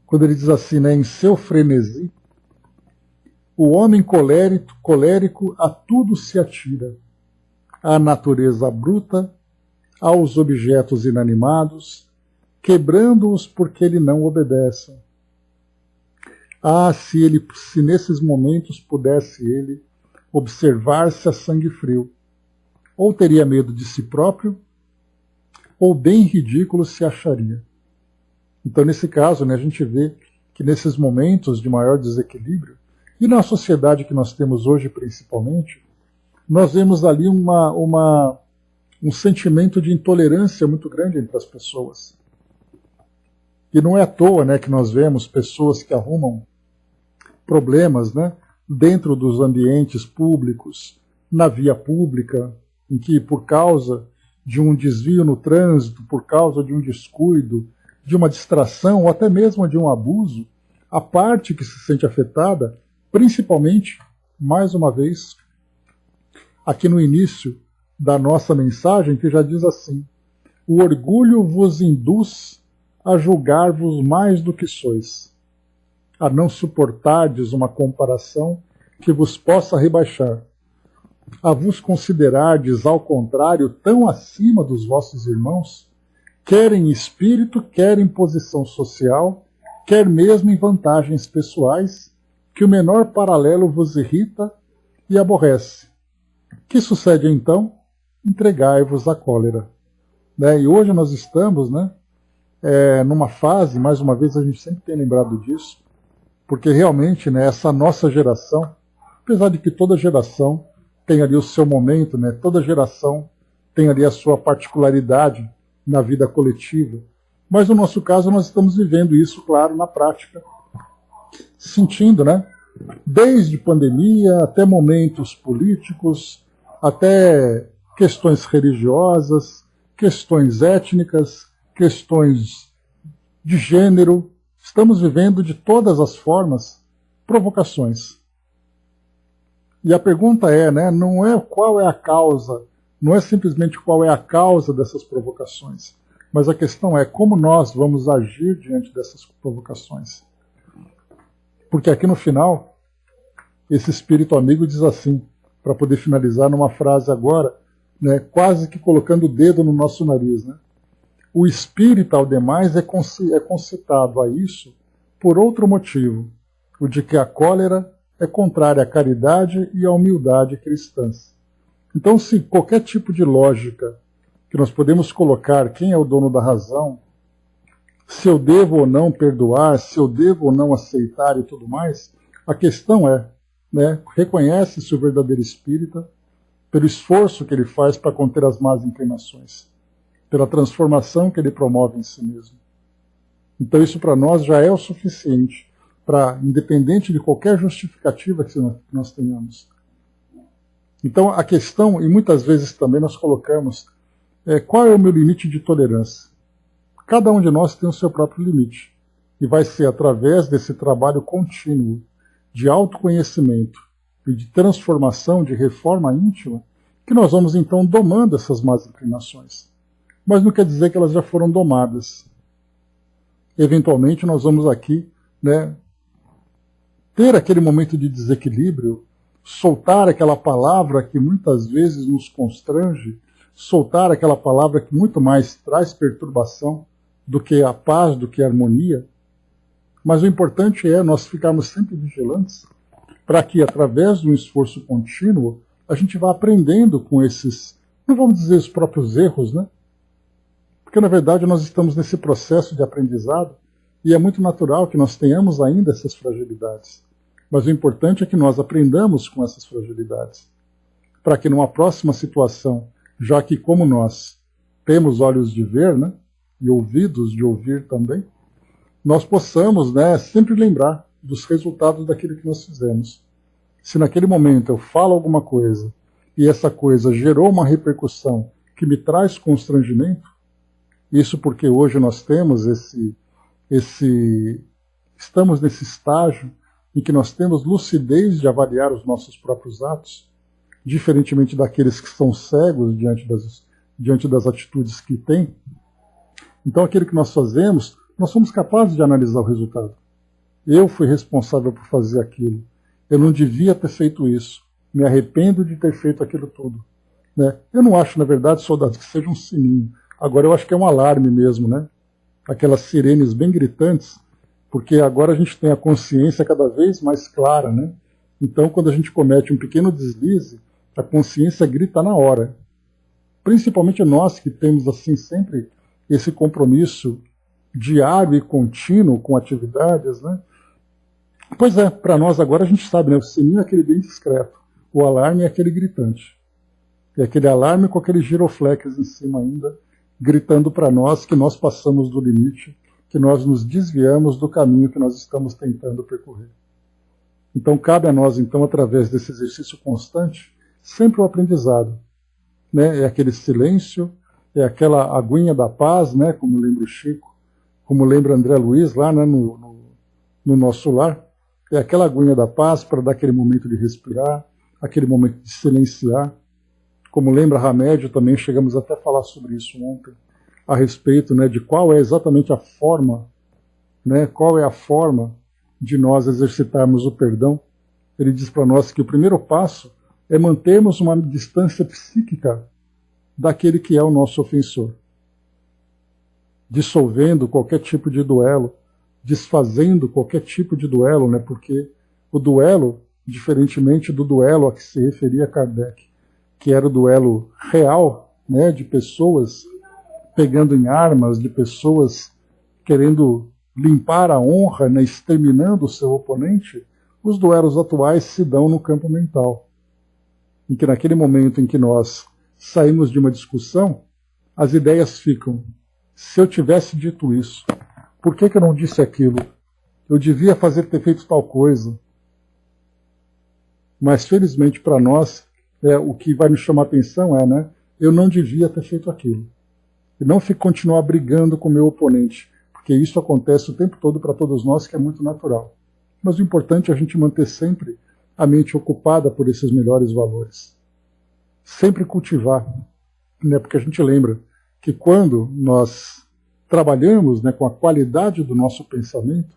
quando ele diz assim, né, em seu frenesi, o homem colérico a tudo se atira, à natureza bruta, aos objetos inanimados, quebrando-os porque ele não obedece. Ah, se nesses momentos pudesse ele observar-se a sangue frio, ou teria medo de si próprio, ou bem ridículo se acharia. Então, nesse caso, né, a gente vê que nesses momentos de maior desequilíbrio, e na sociedade que nós temos hoje principalmente, nós vemos ali um sentimento de intolerância muito grande entre as pessoas. E não é à toa, né, que nós vemos pessoas que arrumam problemas, né, dentro dos ambientes públicos, na via pública, em que por causa de um desvio no trânsito, por causa de um descuido, de uma distração ou até mesmo de um abuso, a parte que se sente afetada, principalmente, mais uma vez, aqui no início da nossa mensagem, que já diz assim: o orgulho vos induz a julgar-vos mais do que sois, a não suportardes uma comparação que vos possa rebaixar, a vos considerardes, ao contrário, tão acima dos vossos irmãos, quer em espírito, quer em posição social, quer mesmo em vantagens pessoais, que o menor paralelo vos irrita e aborrece. Que sucede então? Entregai-vos à cólera. E hoje nós estamos numa fase, mais uma vez a gente sempre tem lembrado disso, porque realmente essa nossa geração, apesar de que toda geração tem ali o seu momento, toda geração tem ali a sua particularidade na vida coletiva, mas no nosso caso nós estamos vivendo isso, claro, na prática, sentindo, desde pandemia até momentos políticos, até questões religiosas, questões étnicas, questões de gênero. Estamos vivendo de todas as formas provocações. E a pergunta não é qual é a causa, não é simplesmente qual é a causa dessas provocações, mas a questão é como nós vamos agir diante dessas provocações. Porque aqui no final, esse espírito amigo diz assim, para poder finalizar numa frase agora, quase que colocando o dedo no nosso nariz. O espírito, ao demais, é concitado a isso por outro motivo, o de que a cólera é contrária à caridade e à humildade cristãs. Então, se qualquer tipo de lógica que nós podemos colocar, quem é o dono da razão, se eu devo ou não perdoar, se eu devo ou não aceitar e tudo mais, a questão é, reconhece-se o verdadeiro espírita pelo esforço que ele faz para conter as más inclinações, pela transformação que ele promove em si mesmo. Então isso para nós já é o suficiente, para, independente de qualquer justificativa que nós tenhamos. Então a questão, e muitas vezes também nós colocamos, qual é o meu limite de tolerância? Cada um de nós tem o seu próprio limite, e vai ser através desse trabalho contínuo de autoconhecimento e de transformação, de reforma íntima, que nós vamos então domando essas más inclinações. Mas não quer dizer que elas já foram domadas. Eventualmente nós vamos aqui ter aquele momento de desequilíbrio, soltar aquela palavra que muitas vezes nos constrange, soltar aquela palavra que muito mais traz perturbação do que a paz, do que a harmonia. Mas o importante é nós ficarmos sempre vigilantes para que, através de um esforço contínuo, a gente vá aprendendo com esses, não vamos dizer os próprios erros, Porque, na verdade, nós estamos nesse processo de aprendizado e é muito natural que nós tenhamos ainda essas fragilidades. Mas o importante é que nós aprendamos com essas fragilidades, para que numa próxima situação, já que como nós temos olhos de ver, e ouvidos de ouvir também, nós possamos sempre lembrar dos resultados daquilo que nós fizemos. Se naquele momento eu falo alguma coisa e essa coisa gerou uma repercussão que me traz constrangimento, isso porque hoje nós temos estamos nesse estágio em que nós temos lucidez de avaliar os nossos próprios atos, diferentemente daqueles que são cegos diante das atitudes que têm. Então aquilo que nós fazemos, nós somos capazes de analisar o resultado. Eu fui responsável por fazer aquilo. Eu não devia ter feito isso. Me arrependo de ter feito aquilo tudo. Eu não acho, na verdade, soldados, que seja um sininho. Agora eu acho que é um alarme mesmo, Aquelas sirenes bem gritantes, porque agora a gente tem a consciência cada vez mais clara, Então, quando a gente comete um pequeno deslize, a consciência grita na hora. Principalmente nós que temos, assim, sempre esse compromisso diário e contínuo com atividades, Pois é, para nós agora a gente sabe, o sininho é aquele bem discreto, o alarme é aquele gritante. É aquele alarme com aqueles giroflex em cima ainda, gritando para nós que nós passamos do limite, que nós nos desviamos do caminho que nós estamos tentando percorrer. Então cabe a nós, então, através desse exercício constante, sempre o aprendizado. É aquele silêncio, é aquela aguinha da paz, como lembra o Chico, como lembra André Luiz lá no nosso lar, é aquela aguinha da paz para dar aquele momento de respirar, aquele momento de silenciar, Como lembra Hamed, também chegamos até a falar sobre isso ontem, a respeito, né, de qual é exatamente a forma, né, qual é a forma de nós exercitarmos o perdão. Ele diz para nós que o primeiro passo é mantermos uma distância psíquica daquele que é o nosso ofensor, dissolvendo qualquer tipo de duelo, desfazendo qualquer tipo de duelo, né, porque o duelo, diferentemente do duelo a que se referia Kardec, que era o duelo real, né, de pessoas pegando em armas, de pessoas querendo limpar a honra, né, exterminando o seu oponente, os duelos atuais se dão no campo mental. Em que naquele momento em que nós saímos de uma discussão, as ideias ficam: se eu tivesse dito isso, por que eu não disse aquilo? Eu devia ter feito tal coisa. Mas felizmente para nós, o que vai nos chamar a atenção é, né, eu não devia ter feito aquilo. E não continuar brigando com o meu oponente, porque isso acontece o tempo todo para todos nós, que é muito natural. Mas o importante é a gente manter sempre a mente ocupada por esses melhores valores. Sempre cultivar, né, porque a gente lembra que quando nós trabalhamos, né, com a qualidade do nosso pensamento,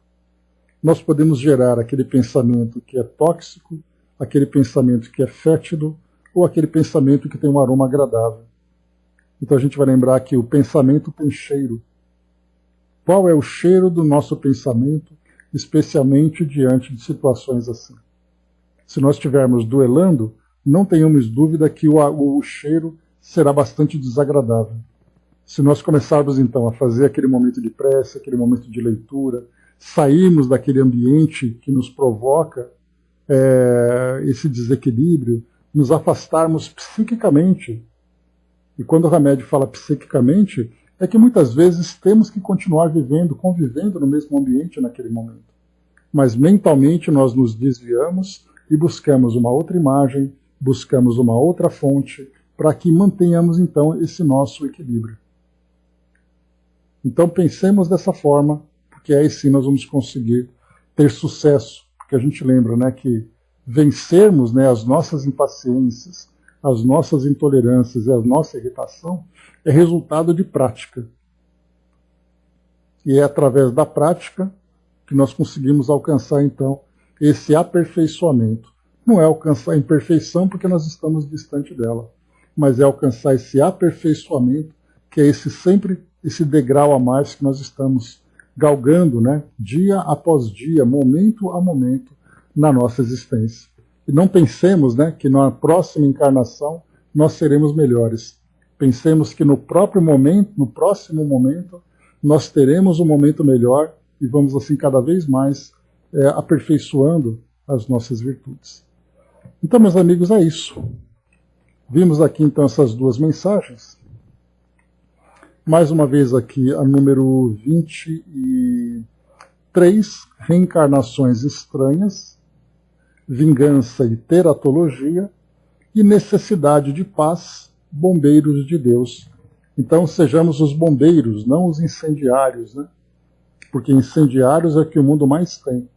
nós podemos gerar aquele pensamento que é tóxico, aquele pensamento que é fétido, ou aquele pensamento que tem um aroma agradável. Então a gente vai lembrar que o pensamento tem cheiro. Qual é o cheiro do nosso pensamento, especialmente diante de situações assim? Se nós estivermos duelando, não tenhamos dúvida que o cheiro será bastante desagradável. Se nós começarmos então a fazer aquele momento de prece, aquele momento de leitura, sairmos daquele ambiente que nos provoca esse desequilíbrio, nos afastarmos psiquicamente. E quando o Hamed fala psiquicamente, é que muitas vezes temos que continuar convivendo no mesmo ambiente naquele momento. Mas mentalmente nós nos desviamos e buscamos uma outra imagem, buscamos uma outra fonte, para que mantenhamos então esse nosso equilíbrio. Então pensemos dessa forma, porque aí sim nós vamos conseguir ter sucesso. Porque a gente lembra, né, que vencermos, né, as nossas impaciências, as nossas intolerâncias e a nossa irritação é resultado de prática. E é através da prática que nós conseguimos alcançar, então, esse aperfeiçoamento. Não é alcançar a imperfeição porque nós estamos distante dela, mas é alcançar esse aperfeiçoamento, que é esse degrau a mais que nós estamos galgando, né, dia após dia, momento a momento, na nossa existência. E não pensemos, né, que na próxima encarnação nós seremos melhores. Pensemos que no próprio momento, no próximo momento, nós teremos um momento melhor e vamos assim cada vez mais aperfeiçoando as nossas virtudes. Então, meus amigos, é isso. Vimos aqui então essas duas mensagens. Mais uma vez aqui a número 23, reencarnações estranhas, vingança e teratologia, e necessidade de paz, bombeiros de Deus. Então sejamos os bombeiros, não os incendiários, né? Porque incendiários é o que o mundo mais tem.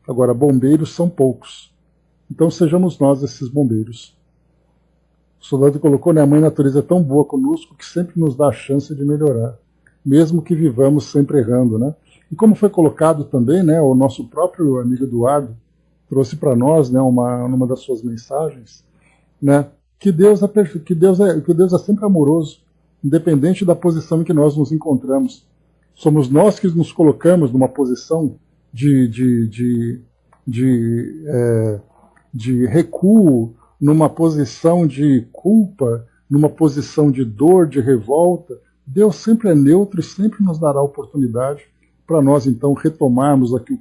Agora, bombeiros são poucos. Então sejamos nós esses bombeiros. O soldado colocou, né, a Mãe Natureza é tão boa conosco que sempre nos dá a chance de melhorar, mesmo que vivamos sempre errando, né? E como foi colocado também, né, o nosso próprio amigo Eduardo trouxe para nós, né, numa das suas mensagens, né, que Deus é sempre amoroso, independente da posição em que nós nos encontramos. Somos nós que nos colocamos numa posição de recuo, numa posição de culpa, numa posição de dor, de revolta. Deus sempre é neutro e sempre nos dará oportunidade para nós, então, retomarmos aqui o